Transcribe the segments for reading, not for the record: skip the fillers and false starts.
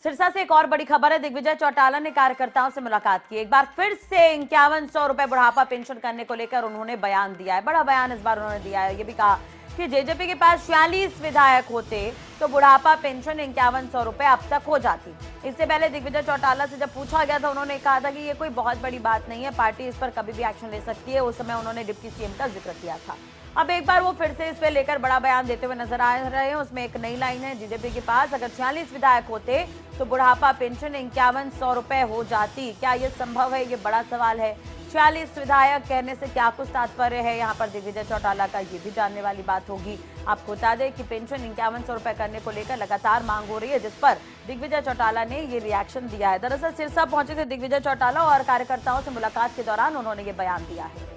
सिरसा से एक और बड़ी खबर है। दिग्विजय चौटाला ने कार्यकर्ताओं से मुलाकात की। एक बार फिर से 5100 रुपए बुढ़ापा पेंशन करने को लेकर उन्होंने बयान दिया है। बड़ा बयान इस बार उन्होंने दिया है। ये भी कहा कि जेजेपी के पास 46 विधायक होते तो बुढ़ापा पेंशन 5100 रुपए अब तक हो जाती। इससे पहले दिग्विजय चौटाला से जब पूछा गया था, उन्होंने कहा था कि ये कोई बहुत बड़ी बात नहीं है, पार्टी इस पर कभी भी एक्शन ले सकती है। उस समय उन्होंने डिप्टी सीएम का जिक्र किया था। अब एक बार वो फिर से इस पे लेकर बड़ा बयान देते हुए नजर आ रहे हैं। उसमें एक नई लाइन है, जेजेपी के पास अगर 46 विधायक होते तो बुढ़ापा पेंशन 5100 रुपए हो जाती। क्या ये संभव है? ये बड़ा सवाल है। 46 विधायक कहने से क्या कुछ तात्पर्य है यहाँ पर दिग्विजय चौटाला का, ये भी जानने वाली बात होगी। आपको बता दें कि पेंशन 5100 रुपए करने को लेकर लगातार मांग हो रही है, जिस पर दिग्विजय चौटाला ने ये रिएक्शन दिया है। दरअसल सिरसा पहुंचे थे दिग्विजय चौटाला और कार्यकर्ताओं से मुलाकात के दौरान उन्होंने ये बयान दिया है।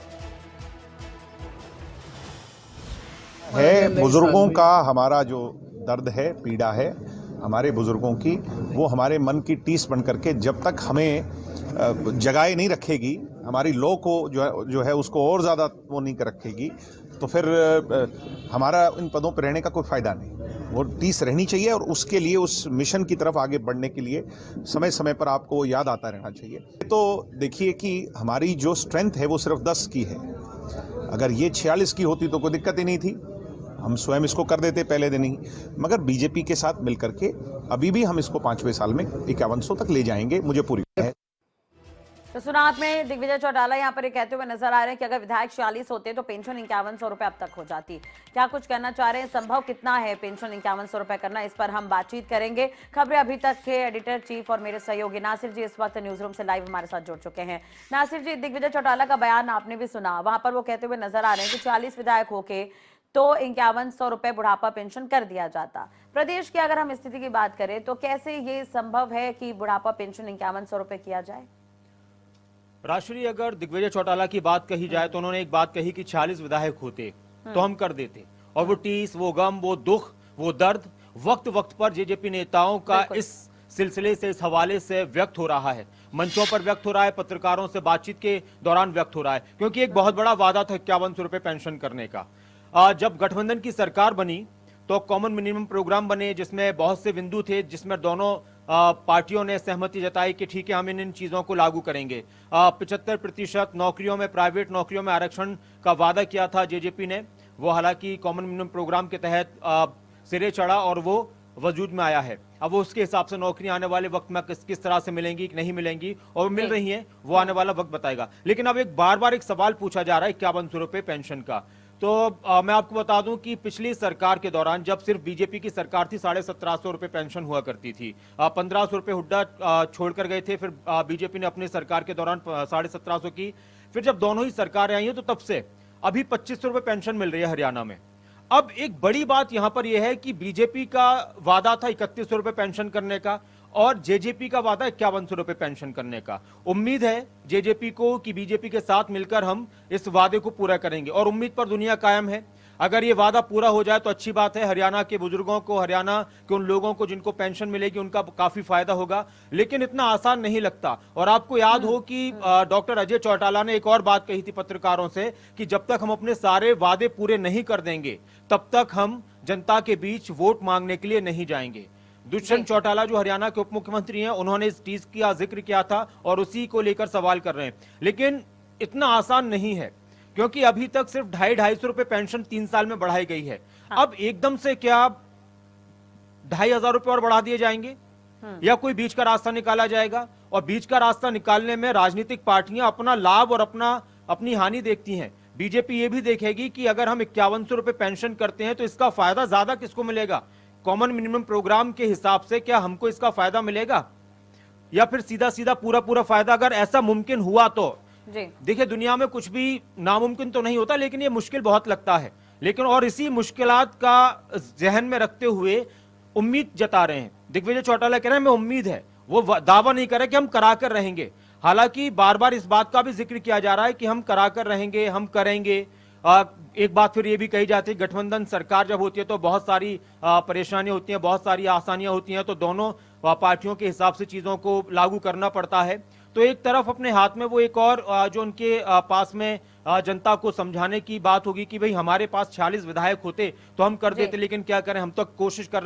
बुजुर्गों का हमारा जो दर्द है, पीड़ा है हमारे बुजुर्गों की, वो हमारे मन की टीस बन करके जब तक हमें जगाए नहीं रखेगी, हमारी लौ को जो है उसको और ज़्यादा वो नहीं कर रखेगी, तो फिर हमारा इन पदों पर रहने का कोई फ़ायदा नहीं। वो टीस रहनी चाहिए और उसके लिए, उस मिशन की तरफ आगे बढ़ने के लिए समय समय पर आपको वो याद आता रहना चाहिए। तो देखिए कि हमारी जो स्ट्रेंथ है वो सिर्फ 10 की है। अगर ये 46 की होती तो कोई दिक्कत ही नहीं थी, हम स्वयं इसको कर देते पहले दिन ही। मगर बीजेपी के साथ मिलकर के अभी भी हम इसको 5वें साल में 5100 तक ले जाएंगे, मुझे पूरी है। तो सुना आपने दिग्विजय चौटाला यहाँ पर कहते हुए नजर आ रहे हैं कि अगर विधायक 46 होते तो पेंशन 5100 रुपए अब तक हो जाती। क्या कुछ कहना चाह रहे हैं? संभव कितना है पेंशन 5100 रुपए करना? इस पर हम बातचीत करेंगे। खबरें अभी तक के एडिटर चीफ और मेरे सहयोगी नासिर जी इस वक्त न्यूज रूम से लाइव हमारे साथ जुड़ चुके हैं। नासिर जी, दिग्विजय चौटाला का बयान आपने भी सुना, वहां पर वो कहते हुए नजर आ रहे हैं कि 40 विधायक होके तो 5100 रुपए बुढ़ापा पेंशन कर दिया जाता। प्रदेश की अगर हम स्थिति की बात करें तो कैसे ये संभव है कि बुढ़ापा पेंशन 5100 रुपए किया जाए? राष्ट्रीय, अगर दिग्विजय चौटाला की बात कही जाए तो उन्होंने एक बात कही कि 40 विधायक होते तो हम कर देते, और वो टीस, वो गम, वो दुख, वो दर्द वक्त वक्त पर जेजेपी नेताओं का इस सिलसिले से, इस हवाले से व्यक्त हो रहा है। मंचों पर व्यक्त हो रहा है, पत्रकारों से बातचीत के दौरान व्यक्त हो रहा है, क्योंकि एक बहुत बड़ा वादा था 5100 रुपए पेंशन करने का। जब गठबंधन की सरकार बनी तो कॉमन मिनिमम प्रोग्राम बने, जिसमें बहुत से बिंदु थे, जिसमें दोनों पार्टियों ने सहमति जताई कि ठीक है, हम इन चीजों को लागू करेंगे। 75% नौकरियों में, प्राइवेट नौकरियों में आरक्षण का वादा किया था जेजेपी ने। वो हालांकि कॉमन मिनिमम प्रोग्राम के तहत सिरे चढ़ा और वो वजूद में आया है। अब वो उसके हिसाब से नौकरी आने वाले वक्त में किस तरह से मिलेंगी, नहीं मिलेंगी, और मिल रही हैं, वो आने वाला वक्त बताएगा। लेकिन अब एक बार एक सवाल पूछा जा रहा है 5100 रुपए पेंशन का। तो मैं आपको बता दूं कि पिछली सरकार के दौरान, जब सिर्फ बीजेपी की सरकार थी, 1750 रुपए पेंशन हुआ करती थी। 1500 रुपए हुड्डा छोड़कर गए थे, फिर बीजेपी ने अपनी सरकार के दौरान 1750 की। फिर जब दोनों ही सरकारें आई हैं तो तब से अभी 2500 रुपए पेंशन मिल रही है हरियाणा में। अब एक बड़ी बात यहां पर यह है कि बीजेपी का वादा था 3100 रुपए पेंशन करने का, और जेजेपी का वादा 5100 रुपए पेंशन करने का। उम्मीद है जेजेपी को कि बीजेपी के साथ मिलकर हम इस वादे को पूरा करेंगे, और उम्मीद पर दुनिया कायम है। अगर ये वादा पूरा हो जाए तो अच्छी बात है, हरियाणा के बुजुर्गों को, हरियाणा के उन लोगों को जिनको पेंशन मिलेगी, उनका काफी फायदा होगा। लेकिन इतना आसान नहीं लगता। और आपको याद हो कि डॉक्टर अजय चौटाला ने एक और बात कही थी पत्रकारों से कि जब तक हम अपने सारे वादे पूरे नहीं कर देंगे तब तक हम जनता के बीच वोट मांगने के लिए नहीं जाएंगे। दुष्यंत चौटाला जो हरियाणा के उप मुख्यमंत्री हैं, उन्होंने इस चीज का जिक्र किया था और उसी को लेकर सवाल कर रहे हैं। लेकिन इतना आसान नहीं है, क्योंकि अभी तक सिर्फ 250 रुपए पेंशन 3 साल में बढ़ाई गई है। हाँ। अब एकदम से क्या 2500 रुपए और बढ़ा दिए जाएंगे, या कोई बीच का रास्ता निकाला जाएगा? और बीच का रास्ता निकालने में राजनीतिक पार्टियां अपना लाभ और अपनी हानि देखती हैं। बीजेपी ये भी देखेगी कि अगर हम 5100 रुपए पेंशन करते हैं तो इसका फायदा ज्यादा किसको मिलेगा? कॉमन मिनिमम प्रोग्राम के हिसाब से क्या हमको इसका फायदा मिलेगा, या फिर सीधा सीधा पूरा फायदा? अगर ऐसा मुमकिन हुआ तो देखिए, दुनिया में कुछ भी नामुमकिन तो नहीं होता, लेकिन ये मुश्किल बहुत लगता है। लेकिन और इसी मुश्किलात का जहन में रखते हुए उम्मीद जता रहे हैं दिग्विजय चौटाला, कह रहे हैं हमें उम्मीद है। वो दावा नहीं कर रहे कि हम कराकर रहेंगे। हालांकि बार इस बात का भी जिक्र किया जा रहा है कि हम कराकर रहेंगे, हम करेंगे। एक बात फिर ये भी कही जाती है, गठबंधन सरकार जब होती है तो बहुत सारी परेशानियां होती हैं, बहुत सारी आसानियां होती हैं, तो दोनों पार्टियों के हिसाब से चीजों को लागू करना पड़ता है। तो एक तरफ अपने हाथ में वो एक और जो उनके पास में जनता को समझाने की बात होगी कि भाई हमारे पास 46 विधायक होते तो हम कर देते, लेकिन क्या करें, हम तो कोशिश कर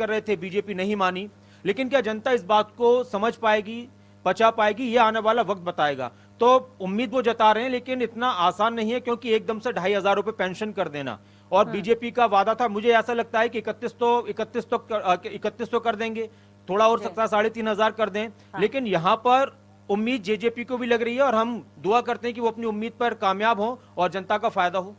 रहे थे, बीजेपी नहीं मानी। लेकिन क्या जनता इस बात को समझ पाएगी, पचा पाएगी, ये आने वाला वक्त बताएगा। तो उम्मीद वो जता रहे हैं, लेकिन इतना आसान नहीं है, क्योंकि एकदम से 2,500 रुपए पेंशन कर देना, और बीजेपी का वादा था, मुझे ऐसा लगता है कि 31 तो कर देंगे, थोड़ा और सकता 3,500 कर दें। लेकिन यहां पर उम्मीद जेजेपी को भी लग रही है, और हम दुआ करते हैं कि वो अपनी उम्मीद पर कामयाब हो और जनता का फायदा हो।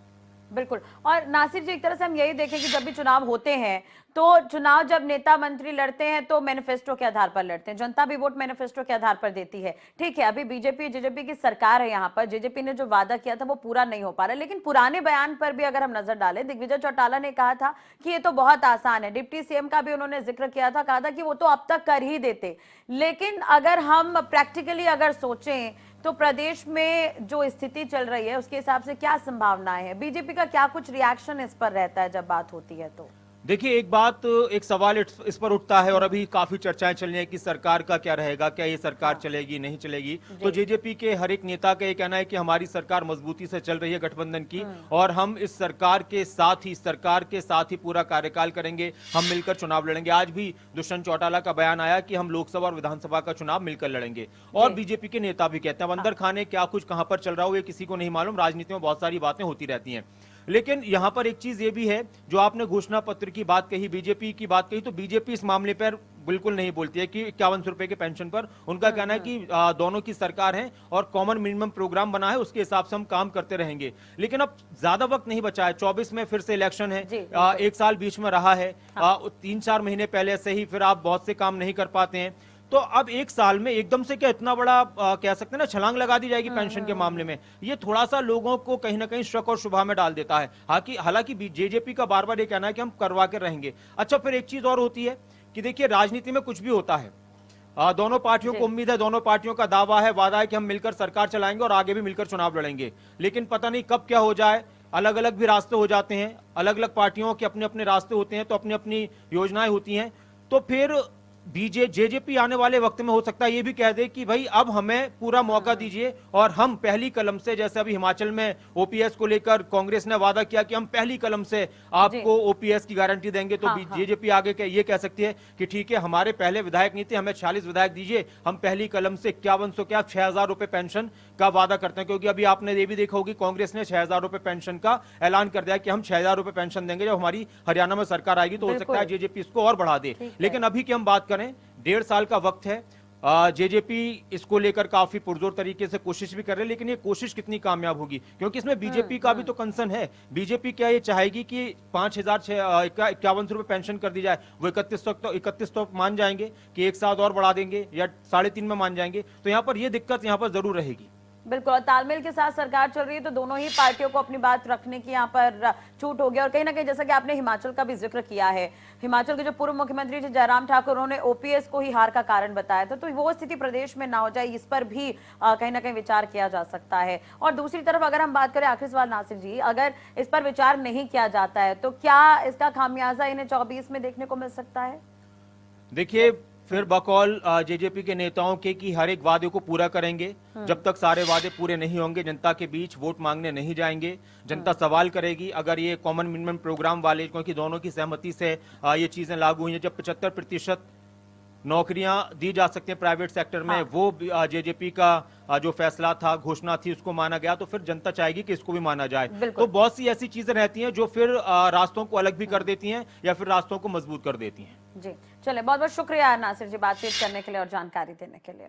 बिल्कुल। और नासिर जी, एक तरह से हम यही देखें कि जब भी चुनाव होते हैं तो चुनाव जब नेता मंत्री लड़ते हैं तो मैनिफेस्टो के आधार पर लड़ते हैं, जनता भी वोट मैनिफेस्टो के आधार पर देती है। ठीक है, अभी बीजेपी जेजेपी की सरकार है, यहाँ पर जेजेपी ने जो वादा किया था वो पूरा नहीं हो पा रहा, लेकिन पुराने बयान पर भी अगर हम नजर डालें, दिग्विजय चौटाला ने कहा था कि ये तो बहुत आसान है, डिप्टी सीएम का भी उन्होंने जिक्र किया था, कहा था कि वो तो अब तक कर ही देते। लेकिन अगर हम प्रैक्टिकली अगर सोचें तो प्रदेश में जो स्थिति चल रही है उसके हिसाब से क्या संभावनाएं हैं, बीजेपी का क्या कुछ रिएक्शन इस पर रहता है जब बात होती है? तो देखिए, एक सवाल इस पर उठता है, और अभी काफी चर्चाएं चल रही हैं कि सरकार का क्या रहेगा, क्या ये सरकार चलेगी नहीं चलेगी। तो जेजेपी के हर एक नेता का ये कहना है कि हमारी सरकार मजबूती से चल रही है गठबंधन की, और हम इस सरकार के साथ ही पूरा कार्यकाल करेंगे, हम मिलकर चुनाव लड़ेंगे। आज भी दुष्यंत चौटाला का बयान आया कि हम लोकसभा और विधानसभा का चुनाव मिलकर लड़ेंगे, और बीजेपी के नेता भी कहते हैं। अंदर खाने क्या कुछ कहां पर चल रहा हो ये किसी को नहीं मालूम, राजनीति में बहुत सारी बातें होती रहती हैं। लेकिन यहां पर एक चीज ये भी है, जो आपने घोषणा पत्र की बात कही, बीजेपी की बात कही, तो बीजेपी इस मामले पर बिल्कुल नहीं बोलती है कि 51 रुपए के पेंशन पर। उनका कहना है कि दोनों की सरकार है और कॉमन मिनिमम प्रोग्राम बना है, उसके हिसाब से हम काम करते रहेंगे। लेकिन अब ज्यादा वक्त नहीं बचा है, 24 में फिर से इलेक्शन है, एक साल बीच में रहा है, 3-4 महीने पहले से ही फिर आप बहुत से काम नहीं कर पाते हैं। तो अब एक साल में एकदम से क्या इतना बड़ा कह सकते हैं ना छलांग लगा दी जाएगी पेंशन के मामले में, ये थोड़ा सा लोगों को कहीं ना कहीं शक और शुभा में डाल देता है। हालांकि जेजेपी का बार बार ये कहना है कि हम करवा के रहेंगे। अच्छा, फिर एक चीज और होती है कि देखिए, राजनीति में कुछ भी होता है, दोनों पार्टियों को उम्मीद है, दोनों पार्टियों का दावा है, वादा है कि हम मिलकर सरकार चलाएंगे और आगे भी मिलकर चुनाव लड़ेंगे। लेकिन पता नहीं कब क्या हो जाए, अलग अलग भी रास्ते हो जाते हैं, अलग अलग पार्टियों के अपने अपने रास्ते होते हैं, तो अपनी अपनी योजनाएं होती हैं। तो फिर जेजेपी आने वाले वक्त में हो सकता है ये भी कह दे कि भाई अब हमें पूरा मौका दीजिए, और हम पहली कलम से, जैसे अभी हिमाचल में ओपीएस को लेकर कांग्रेस ने वादा किया कि हम पहली कलम से आपको ओपीएस की गारंटी देंगे, तो जेजेपी आगे ये कह सकती है कि ठीक है, हमारे पहले विधायक नहीं थे, हमें 46 विधायक दीजिए, हम पहली कलम से 5100 क्या 6,000 रुपए पेंशन का वादा करते हैं। क्योंकि अभी आपने ये भी देखा होगी, कांग्रेस ने 6,000 रुपए पेंशन का ऐलान कर दिया कि हम 6,000 रुपए पेंशन देंगे जब हमारी हरियाणा में सरकार आएगी, तो हो सकता है जेजेपी इसको और बढ़ा दे। लेकिन अभी की हम बात करें, 1.5 साल का वक्त है, जेजेपी इसको लेकर काफी पुरजोर तरीके से कोशिश भी कर रहे हैं, लेकिन ये कोशिश कितनी कामयाब होगी, क्योंकि इसमें बीजेपी का भी तो कंसर्न है। बीजेपी क्या ये चाहेगी कि 5,051 रुपए पेंशन कर दी जाए, वो 31 तो मान जाएंगे कि एक साथ और बढ़ा देंगे, या 3.5 में मान जाएंगे? तो यहाँ पर ये दिक्कत यहाँ पर जरूर रहेगी। बिल्कुल, और तालमेल के साथ सरकार चल रही है तो दोनों ही पार्टियों को अपनी बात रखने की यहाँ पर छूट होगी। और कहीं ना कहीं जैसा कि आपने हिमाचल का भी जिक्र किया है, हिमाचल के जो पूर्व मुख्यमंत्री थे जयराम ठाकुर, उन्होंने ओपीएस को ही हार का कारण बताया था, तो वो स्थिति प्रदेश में ना हो जाए, इस पर भी कहीं ना कहीं विचार किया जा सकता है। और दूसरी तरफ अगर हम बात करें, आखिरी सवाल नासिर जी, अगर इस पर विचार नहीं किया जाता है तो क्या इसका खामियाजा इन्हें 24 में देखने को मिल सकता है? देखिए, फिर बकौल जेजेपी के नेताओं के कि हर एक वादे को पूरा करेंगे, जब तक सारे वादे पूरे नहीं होंगे जनता के बीच वोट मांगने नहीं जाएंगे। जनता सवाल करेगी अगर ये कॉमन मिनिमम प्रोग्राम वाले, क्योंकि दोनों की सहमति से ये चीजें लागू हुई हैं, जब 75% नौकरियां दी जा सकती हैं प्राइवेट सेक्टर में, वो जेजेपी का जो फैसला था, घोषणा थी, उसको माना गया, तो फिर जनता चाहेगी कि इसको भी माना जाए। तो बहुत सी ऐसी चीजें रहती हैं जो फिर रास्तों को अलग भी कर देती हैं या फिर रास्तों को मजबूत कर देती हैं। जी, चले, बहुत बहुत शुक्रिया नासिर जी बातचीत करने के लिए और जानकारी देने के लिए।